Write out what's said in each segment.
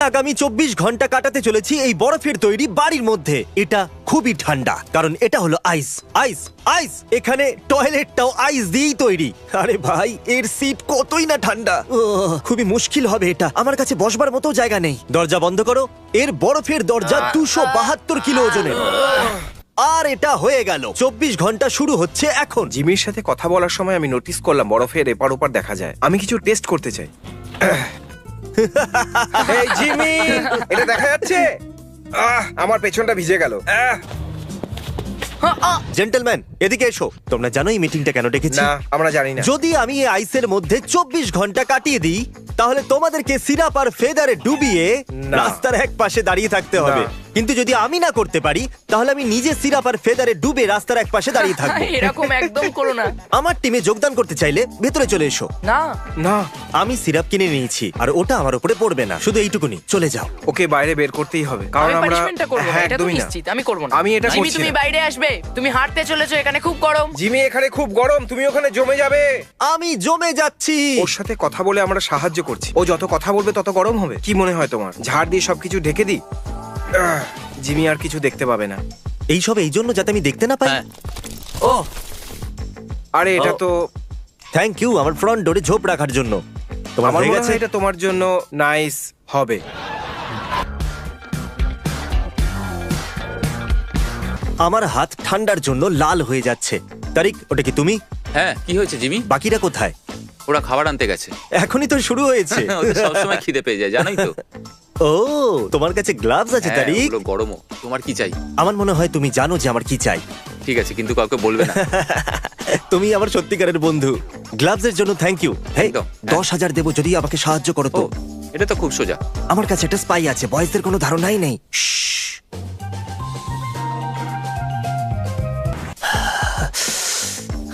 আগামী 24 ঘন্টা কাটাতে চলেছি এই বরফের তৈরি বাড়ির মধ্যে। এটা খুবই ঠান্ডা কারণ এটা হলো আইস আইস আইস। এখানে টয়লেটটাও আইস দিয়েই তৈরি। আরে ভাই, এর সিট কতই না ঠান্ডা। খুবই মুশকিল হবে এটা। আমার কাছে বসবার মতো জায়গা নেই। দরজা বন্ধ করো। এর বরফের দরজা 272 কিলো ওজনের। আর এটা হয়ে গেল। 24 ঘন্টা শুরু হচ্ছে এখন। জিমির সাথে কথা বলার সময় আমি নোটিস করলাম বরফের এপার ওপার দেখা যায়। আমি কিছু টেস্ট করতে চাই। এই জিমি, এটা দেখা যাচ্ছে? আমার পেছনটা ভিজে গেল। জেন্টলম্যান, এদিকে এসো। তোমরা জানো এই মিটিংটা কেন ডেকেছি? না, আমরা জানি না। যদি আমি এই আইসের মধ্যে 24 ঘন্টা কাটিয়ে দিই, তাহলে তোমাদেরকে সিরাপ আর ফেদারে ডুবিয়ে না। রাস্তার এক পাশে দাঁড়িয়ে থাকতে হবে। না। কিন্তু যদি আমি না করতে পারি, তাহলে আমি নিজে সিরাপ আর ফেদারে ডুবে রাস্তার এক পাশে দাঁড়িয়ে থাকবো। এরকম একদম করো না। আমার টিমে যোগদান করতে চাইলে ভেতরে চলে এসো। না, না, আমি সিরাপ কিনে নিয়েছি আর ওটা আমার উপরে পড়বে না। শুধু এইটুকুনি, চলে যাও। ওকে বাইরে বের করতেই হবে, কারণ আমি আমরা পানিশমেন্টটা করব না, হ্যাঁ, এটা তো একদমই না। নিশ্চিত আমি করব না। আমি এটা জিমি, করছি তুমি না। বাইরে আসবে। তুমি হাঁটতে চলেছো, এখানে খুব গরম। জিমি, এখানে খুব গরম, তুমি ওখানে জমে যাবে। আমি জমে যাচ্ছি। ওর সাথে কথা বলে আমরা সাহায্য করছি। ও যত কথা বলবে তত গরম হবে। কি মনে হয় তোমার? ঝাড় দিয়ে সবকিছু ঢেকে দিই? জিমি আর কিছু দেখতে পাবে না। এইসব এই জন্য যাতে আমি দেখতে না পাই। হ্যাঁ। ও, আরে এটা তো থ্যাংক ইউ আমার ফ্রন্ট ডোরে ঝোপ রাখার জন্য। তোমার আমার হয়ে মনে গেছে? হয় এটা তোমার জন্য নাইস হবে। আমার হাত ঠান্ডার জন্য লাল হয়ে যাচ্ছে। তারিক, ওটা কি তুমি? হ্যাঁ, কি হয়েছে জিমি? বাকিরা কোথায়? ওরা খাবার আনতে গেছে। এখনই তো শুরু হয়েছে। ওদের সবসময় খিদে পেয়ে যায়, জানোই তো। ও, তোমার কাছে গ্লাভস আছে হ্যাঁ, তারিক? ওগুলো গরমও। তোমার কি চাই? আমার মনে হয় তুমি জানো যে আমার কি চাই। ঠিক আছে, কিন্তু কাউকে বলবে না। তুমি আমার সত্যিকারের বন্ধু। গ্লাভস এর জন্য থ্যাংক ইউ। হেই, একদম। 10,000 দেবো যদি আমাকে সাহায্য করো ও, তো। এটা তো খুব সোজা। আমার কাছে একটা স্পাই আছে, বয়েজদের কোনো ধারণাই নেই।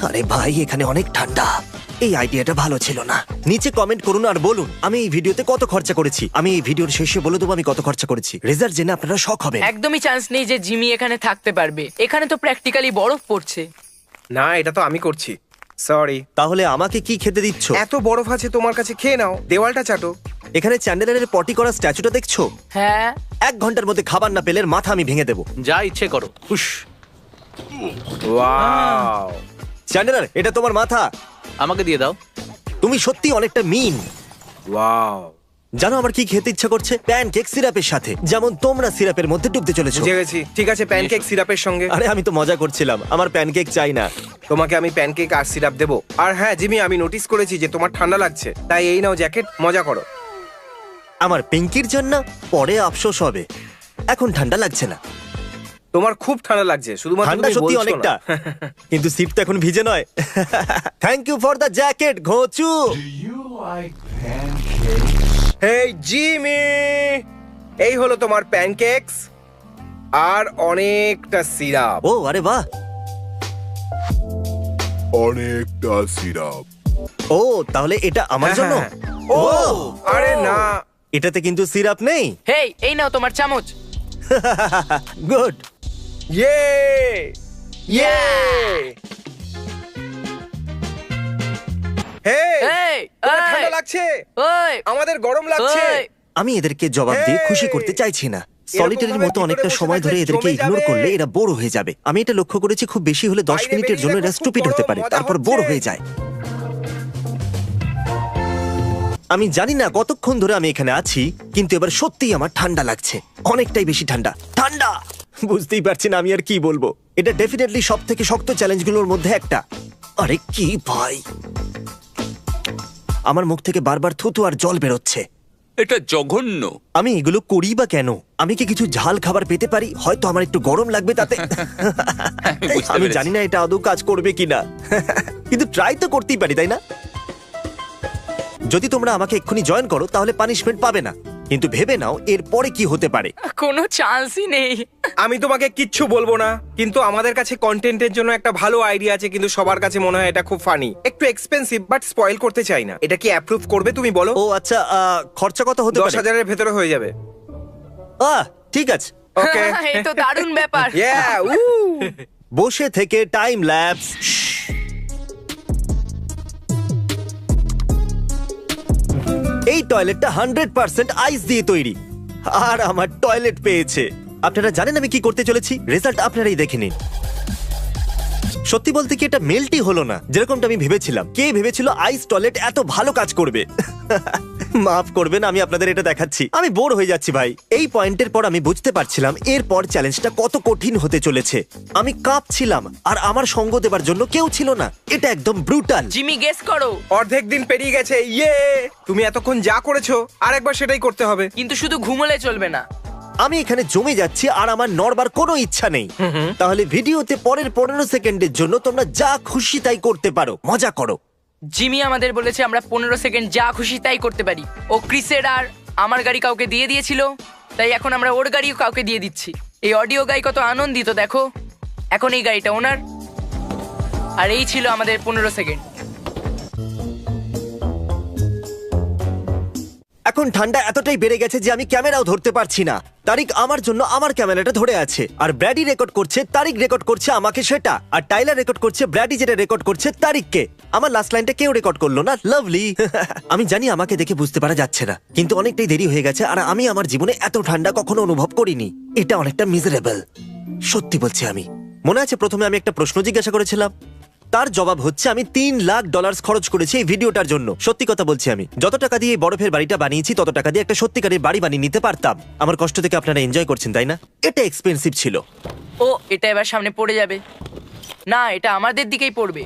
আরে ভাই, এখানে অনেক ঠান্ডা। এই আইডিয়াটা ভালো ছিল না। নিচে কমেন্ট করুন আর বলুন আমি এই ভিডিওতে কত খরচা করেছি। আমি এই ভিডিওর শেষে বলে দেবো আমি কত খরচা করেছি। রেজাল্ট জেনে আপনারা শক হবেন। একদমই চান্স নেই যে জিমি এখানে থাকতে পারবে। এখানে তো প্র্যাকটিক্যালি বরফ পড়ছে। না, এটা তো আমি করছি। সরি। তাহলে আমাকে কি খেতে দিচ্ছ? এত বরফ আছে তোমার কাছে, খেয়ে নাও। দেওয়ালটা চাটো। এখানে চ্যান্ডেলারের পটি করা স্ট্যাচুটা দেখছো? হ্যাঁ, 1 ঘন্টার মধ্যে খাবার না পেলে এর মাথা আমি ভেঙে দেবো। যা ইচ্ছে করো। হুশ। ওয়াও। চ্যান্ডেলার, এটা তোমার মাথা। আমাকে দিয়ে দাও। তুমি সত্যি অনেকটা মিন। ওয়াও। জানো আমার কি খেতে ইচ্ছা করছে? প্যানকেক সিরাপের সাথে, যেমন তোমরা সিরাপের মধ্যে ডুবতে চলেছো। বুঝে গেছি। ঠিক আছে, প্যানকেক সিরাপের সঙ্গে। আরে আমি তো মজা করছিলাম, আমার প্যানকেক চাই না। তোমাকে আমি প্যানকেক আর সিরাপ দেবো। আর হ্যাঁ জিমি, আমি নোটিস করেছি যে তোমার ঠান্ডা লাগছে, তাই এই নাও জ্যাকেট, মজা করো। আমার পিঙ্কির জন্য পরে আফসোস হবে। এখন ঠান্ডা লাগছে না। তোমার খুব ঠান্ডা লাগছে, শুধুমাত্র ঠান্ডা তুমি সত্যি বলছো অনেকটা, না। কিন্তু সিট তো এখন ভিজে নয়। Thank you for the jacket, ঘোচু। হেই জিমি, এই হলো তোমার প্যানকেকস আর অনেকটা সিরাপ। ও, আরে বাহ। অনেকটা সিরাপ। ও, তাহলে এটা আমার জন্য। হ্যাঁ, ও আরে না। এটাতে কিন্তু সিরাপ নেই। হেই, এই নাও তোমার চামচ। গুড। ইয়ে ইয়ে। হেই, এই, তোমার এই। ঠান্ডা লাগছে? ওই, আমাদের গরম লাগছে। ওই। আমি এদেরকে জবাব দিয়ে Hey! খুশি করতে চাইছি না। সলিটারির ভাবে মতো কি করে অনেকটা বসে সময় ধরে থাকলে এদেরকে জমে ইগনোর যাবে? করলে এরা বোর হয়ে যাবে। আমি এটা লক্ষ্য করেছি, খুব বেশি হলে 10 বাইরে মিনিটের জন্য বেরিয়ে এরা দেখো, খুব স্টুপিড হতে গরম, পারে, মজা তারপর হচ্ছে। বোর হয়ে যায়। আমি জানি না কতক্ষণ ধরে আমি এখানে আছি, কিন্তু এবার সত্যিই আমার ঠান্ডা লাগছে। অনেকটাই বেশি ঠান্ডা। ঠান্ডা! বুঝতেই পারছি না আমি আর কি বলবো। এটা ডেফিনেটলি সব থেকে শক্ত চ্যালেঞ্জগুলোর মধ্যে একটা। আরে কি ভাই, আমার মুখ থেকে বারবার থুতু আর জল বেরোচ্ছে। এটা জঘন্য। আমি এগুলো করি বা কেন? আমি কি কিছু ঝাল খাবার পেতে পারি? হয়তো আমার একটু গরম লাগবে তাতে। বুঝতে আমি পেরেছি। জানি না এটা আদৌ কাজ করবে কিনা, কিন্তু ট্রাই তো করতেই পারি, তাই না? যদি তোমরা আমাকে এক্ষুনি জয়েন করো তাহলে পানিশমেন্ট পাবে না, কিন্তু ভেবে নাও এর পরে কি হতে পারে। কোনো চান্সই নেই। আমি তোমাকে কিচ্ছু বলবো না, কিন্তু আমাদের কাছে কন্টেন্টের জন্য একটা ভালো আইডিয়া আছে, কিন্তু সবার কাছে মনে হয় এটা খুব ফানি। একটু এক্সপেন্সিভ, বাট স্পয়েল করতে চাই না। এটা কি অ্যাপ্রুভ করবে তুমি বলো? ও আচ্ছা, খরচা কত হতে পারে? 10,000-এর ভেতরে হয়ে যাবে। ঠিক আছে। ওকে। এই তো দারুণ ব্যাপার। ইয়া, বসে থেকে টাইম ল্যাপস। এই টয়লেটটা 100% আইস দিয়ে তৈরি। আর আমার টয়লেট পেয়েছে। আপনারা জানেন আমি কি করতে চলেছি? রেজাল্ট আপনারাই দেখে নিন। সত্যি বলতে কি এটা মেল্টই হলো না যেরকমটা আমি ভেবেছিলাম। কে ভেবেছিল আইস টয়লেট এত ভালো কাজ করবে? মাফ করবেন, আমি আপনাদের এটা দেখাচ্ছি। আমি বোর হয়ে যাচ্ছি ভাই। এই পয়েন্টের পর আমি বুঝতে পারছিলাম এরপর চ্যালেঞ্জটা কত কঠিন হতে চলেছে। আমি কাঁপছিলাম আর আমার সঙ্গ দেবার জন্য কেউ ছিল না। এটা একদম ব্রুটাল। জিমি গেস করো। অর্ধেক দিন পেরিয়ে গেছে, ইয়ে! তুমি এতক্ষণ যা করেছো আরেকবার সেটাই করতে হবে। কিন্তু শুধু ঘুমোলে চলবে না। আমি এখানে জমে যাচ্ছি আর আমার নড়বার কোনো ইচ্ছা নেই। তাহলে ভিডিওতে পরের 15 সেকেন্ডের জন্য তোমরা যা খুশি তাই করতে পারো, মজা করো। জিমি আমাদের বলেছে আমরা 15 সেকেন্ড যা খুশি তাই করতে পারি। ও ক্রিসের আর আমার গাড়ি কাউকে দিয়ে দিয়েছিল, তাই এখন আমরা ওর গাড়িও কাউকে দিয়ে দিচ্ছি। এই অডিও গাই কত আনন্দিত দেখো। এখন এই গাড়িটা ওনার, আর এই ছিল আমাদের 15 সেকেন্ড। এখন ঠান্ডা এতটাই বেড়ে গেছে যে আমি ক্যামেরাও ধরতে পারছি না। তারিক আমার জন্য আমার ক্যামেরাটা ধরে আছে, আর ব্র্যাডি রেকর্ড করছে, তারিক রেকর্ড করছে আমাকে সেটা, আর টাইলার রেকর্ড করছে ব্র্যাডি যেটা রেকর্ড করছে তারিককে। আমার লাস্ট লাইনটা কেউ রেকর্ড করলো না। লাভলি। আমি জানি আমাকে দেখে বুঝতে পারা যাচ্ছে না, কিন্তু অনেকটাই দেরি হয়ে গেছে আর আমি আমার জীবনে এত ঠান্ডা কখনো অনুভব করিনি। এটা অনেকটা মিজারেবল, সত্যি বলছি। আমি মনে আছে প্রথমে আমি একটা প্রশ্ন জিজ্ঞাসা করেছিলাম, তার জবাব হচ্ছে আমি $3 লাখ খরচ করেছি এই ভিডিওটার জন্য। সত্যি কথা বলছি, আমি যত টাকা দিয়ে এই বরফের বাড়িটা বানিয়েছি তত টাকা দিয়ে একটা সত্যিকারের বাড়ি বানিয়ে নিতে পারতাম। আমার কষ্ট থেকে আপনারা এনজয় করছেন তাই না? এটা এক্সপেন্সিভ ছিল। ও এটা এবার সামনে পড়ে যাবে না, এটা আমাদের দিকেই পড়বে।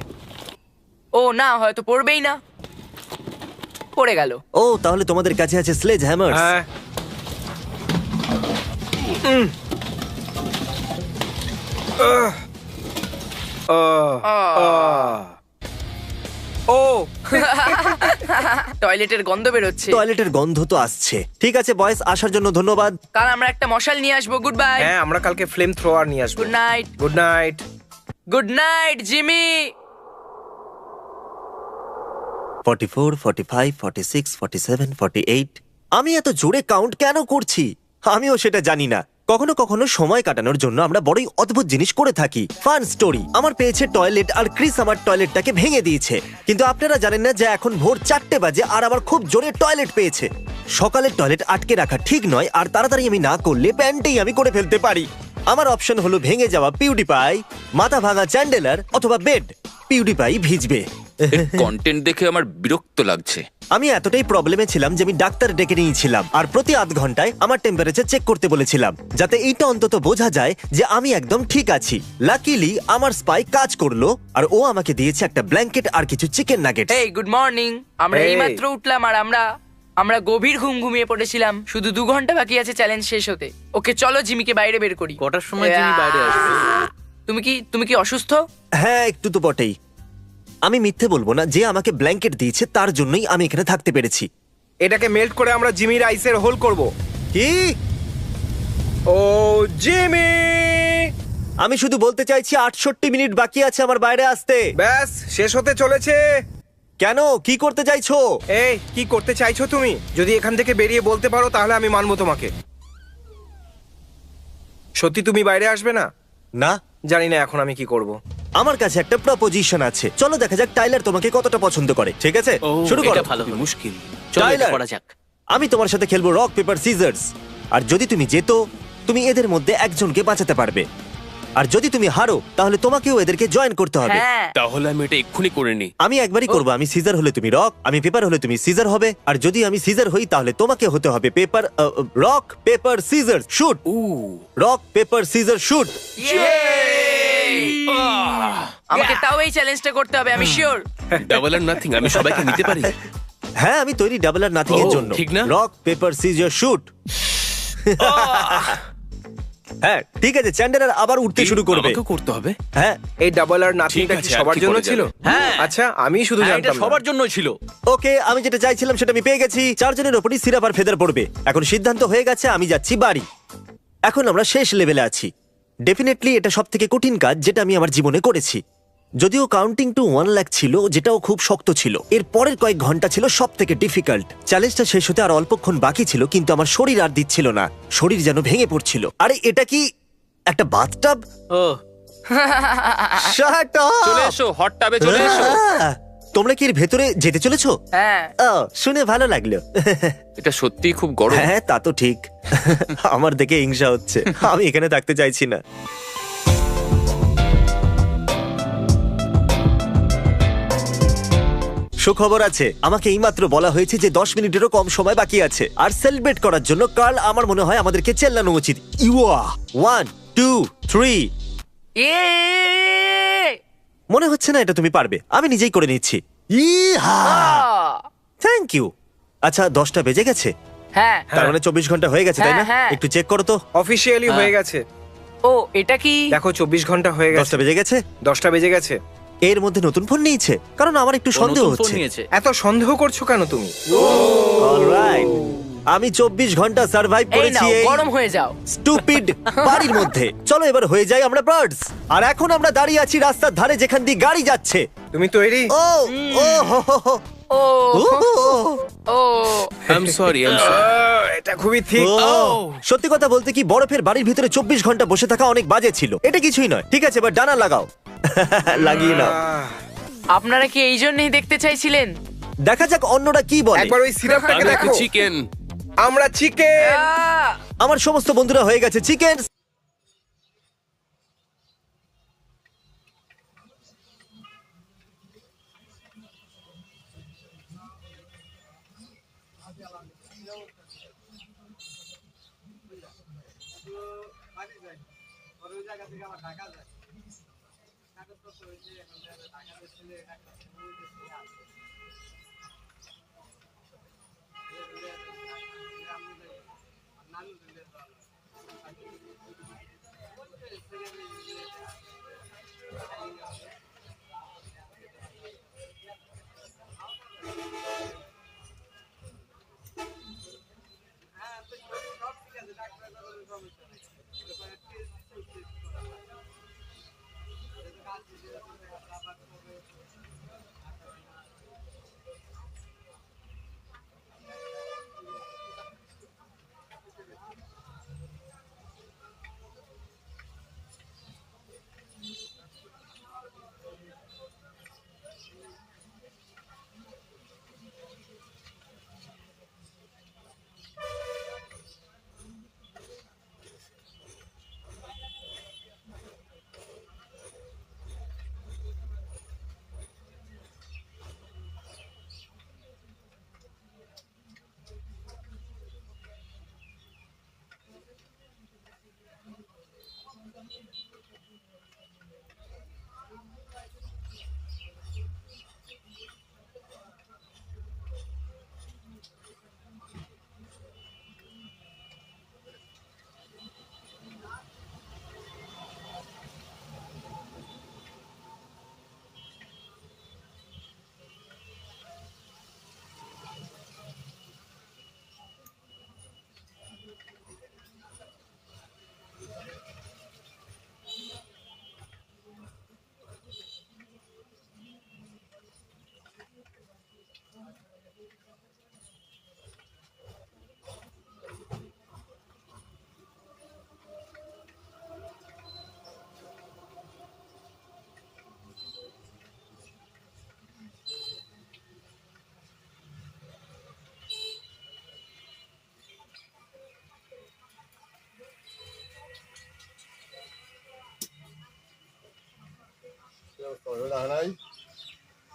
ও না, হয়তো পড়বেই না, পড়ে গেল। ও তাহলে তোমাদের কাছে আছে স্লেজ হ্যামার। হ্যাঁ। ও টয়লেটের গন্ধ বেরোচ্ছে। টয়লেটের গন্ধ তো আসছে। ঠিক আছে বয়েস, আসার জন্য ধন্যবাদ। কাল আমরা একটা মশাল নিয়ে আসবো। Good bye. হ্যাঁ, আমরা কালকে ফ্লেম থ্রোয়ার নিয়ে আসবো। Good night. Good night. Good night Jimmy. 44, 45, 46, 47, 48। আমি এত জোরে কাউন্ট কেন করছি আমিও সেটা জানি না। কখনো কখনো সময় কাটানোর জন্য আমরা বড়ই অদ্ভুত জিনিস করে থাকি। ফান স্টোরি আমার পেয়েছে টয়লেট, আর ক্রিস আমার টয়লেটটাকে ভেঙে দিয়েছে। কিন্তু আপনারা জানেন না যে এখন ভোর 4টে বাজে আর আমার খুব জোরে টয়লেট পেয়েছে। সকালের টয়লেট আটকে রাখা ঠিক নয়, আর তাড়াতাড়ি আমি না করলে প্যান্টেই আমি করে ফেলতে পারি। আমার অপশন হলো ভেঙে যাওয়া পিউডিপাই, মাথা ভাঙা চ্যান্ডেলার অথবা বেড। পিউডিপাই ভিজবে। কন্টেন্ট দেখে আমার বিরক্ত লাগছে। আমি এতটাই প্রবলেমে ছিলাম যে আমি ডাক্তার ডেকে নিয়েছিলাম, আর প্রতি আধ ঘন্টায় আমার টেম্পারেচার চেক করতে বলেছিলাম, যাতে এইটা অন্তত বোঝা যায় যে আমি একদম ঠিক আছি। লাকিলি আমার স্পাই কাজ করলো, আর ও আমাকে দিয়েছে একটা ব্ল্যাঙ্কেট আর কিছু চিকেন নাগেটস। এই গুড মর্নিং। আমরা Hey. এইমাত্র উঠলাম আর আমরা গভীর ঘুমিয়ে পড়েছিলাম। শুধু 2 ঘন্টা বাকি আছে চ্যালেঞ্জ শেষ হতে। ওকে চলো জিমিকে বাইরে বের করি। কটার সময় জিমি বাইরে আসবে? তুমি কি অসুস্থ? হ্যাঁ একটু তো বটেই। আমি মিথ্যে বলবো না, যে আমাকে ব্ল্যাঙ্কেট দিয়েছে তার জন্যই আমি এখানে থাকতে পেরেছি। এটাকে মেল্ট করে আমরা জিমির আইসের হোল করব। কি? ও জিমি! আমি শুধু বলতে চাইছি 68 মিনিট বাকি আছে আমার বাইরে আসতে। ব্যাস শেষ হতে চলেছে। কেন, কি করতে চাইছো? এই কি করতে চাইছো তুমি? যদি এখান থেকে বেরিয়ে বলতে পারো তাহলে আমি মানবো তোমাকে। সত্যি তুমি বাইরে আসবে না? না, জানি না এখন আমি কি করব। আমার কাছে একটা প্রপোজিশন আছে। চলো দেখা যাক টাইলার তোমাকে কতটা পছন্দ করে। ঠিক আছে, শুরু করো। এটা ভালো হলো। মুশকিল। চলো এটা টাইলার, করা যাক। আমি তোমার সাথে খেলবো রক পেপার সিজার্স, আর যদি তুমি জেতো তুমি এদের মধ্যে একজনকে বাঁচাতে পারবে, আর যদি তুমি হারো তাহলে তোমাকেও এদেরকে জয়েন করতে হবে। হ্যাঁ। তাহলে আমি এটা এক্ষুনি করে নি। আমি একবারই করবো। আমি সিজার হলে তুমি রক, আমি পেপার হলে তুমি সিজার হবে, আর যদি আমি সিজার হই তাহলে তোমাকে হতে হবে paper. Rock paper scissor shoot. Rock paper scissor shoot. আমাকে তাও এই চ্যালেঞ্জটা করতে হবে, আমি শিওর। ডাবল আর নাথিং, আমি সবাইকে নিতে পারি। হ্যাঁ আমি তৈরি ডাবল আর নাথিং এর ও, জন্য। ঠিক না? Rock paper scissor shoot. হ্যাঁ ঠিক আছে, চ্যান্ডেলার আবার উঠতে শুরু করবে। আমাকেও করতে হবে। হ্যাঁ এই ডাবল আর নাথিংটা ঠিক কি আছে, আর সবার কি জন্য করা ছিল? যাবে? হ্যাঁ। আচ্ছা, আমি শুধু হ্যাঁ, এটা জানতাম না। সবার জন্যই ছিল। ওকে, আমি যেটা চাইছিলাম সেটা আমি পেয়ে গেছি। 4 জনের ওপরই সিরাপ আর ফেদার পড়বে। এখন সিদ্ধান্ত হয়ে গেছে, আমি যাচ্ছি বাড়ি। এখন আমরা শেষ লেভেলে আছি। ডেফিনেটলি এটা সব থেকে কঠিন কাজ যেটা আমি আমার জীবনে করেছি। যদিও কাউন্টিং টু 1 লাখ ছিল, যেটাও খুব শক্ত ছিল। এর পরের কয়েক ঘন্টা ছিল সব থেকে ডিফিকাল্ট। চ্যালেঞ্জটা শেষ হতে আর অল্পক্ষণ বাকি ছিল, কিন্তু আমার শরীর আর দিচ্ছিল না। শরীর যেন ভেঙে পড়ছিল। আরে এটা কি একটা বাথটাব? ও শাট আপ! চলে এসো, হট টাবে চলে এসো। তোমরা কি এর ভেতরে যেতে চলেছো? হ্যাঁ। ও, শুনে ভালো লাগলো। এটা সত্যিই খুব গরম। হ্যাঁ, তা তো ঠিক। আমার দেখে হিংসা হচ্ছে, আমি এখানে থাকতে চাইছি না। সুখবর আছে, আমাকে এইমাত্র বলা হয়েছে যে 10 মিনিটেরও কম সময় বাকি আছে, আর সেলিব্রেট করার জন্য কার্ল আমার মনে হয় আমাদেরকে চেল্লানো উচিত। ইউয়া 1 2 3। এ মনে হচ্ছে না এটা তুমি পারবে, আমি নিজেই করে নিচ্ছি। Thank you. আচ্ছা, 10টা বেজে গেছে, হ্যাঁ। তার মানে 24 ঘন্টা হয়ে গেছে, তাই না? হ্যাঁ, হ্যাঁ। একটু চেক করো তো। অফিসিয়ালি হয়ে গেছে। ও, এটা কি? দেখো 24 ঘন্টা হয়ে গেছে। 10টা বেজে গেছে। 10টা বেজে গেছে। এর মধ্যে নতুন ফোন নিয়েছে, কারণ আমার একটু ও সন্দেহ নতুন ফোন হচ্ছে। নিয়েছে। এত সন্দেহ করছো কেন তুমি? অলরাইট, আমি 24 ঘন্টা সার্ভাইভ এই করেছি নাও, এই গরম হয়ে যাও। স্টুপিড বাড়ির মধ্যে। চলো এবার হয়ে যাই আমরা বার্ডস। আর এখন আমরা দাঁড়িয়ে আছি রাস্তার ধারে, যেখান দিয়ে গাড়ি যাচ্ছে। তুমি তৈরি? ও ও হো হো হো। ও ও, ও আই এম সরি। এটা খুবই ঠিক। ও। সত্যি কথা বলতে কি, বরফের বাড়ির ভিতরে 24 ঘন্টা বসে থাকা অনেক বাজে ছিল। এটা কিছুই নয়। ঠিক আছে, এবার ডানা লাগাও। লাগিয়ে নাও। আপনারা কি এই জন্যই দেখতে চাইছিলেন? দেখা যাক অন্যরা কি বলে। একবার ওই সিরাপটাকে আমি দেখো। চিকেন। আমরা চিকেন। আমার সমস্ত বন্ধুরা হয়ে গেছে চিকেন।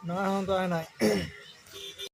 না, এখন তো হয় নাই।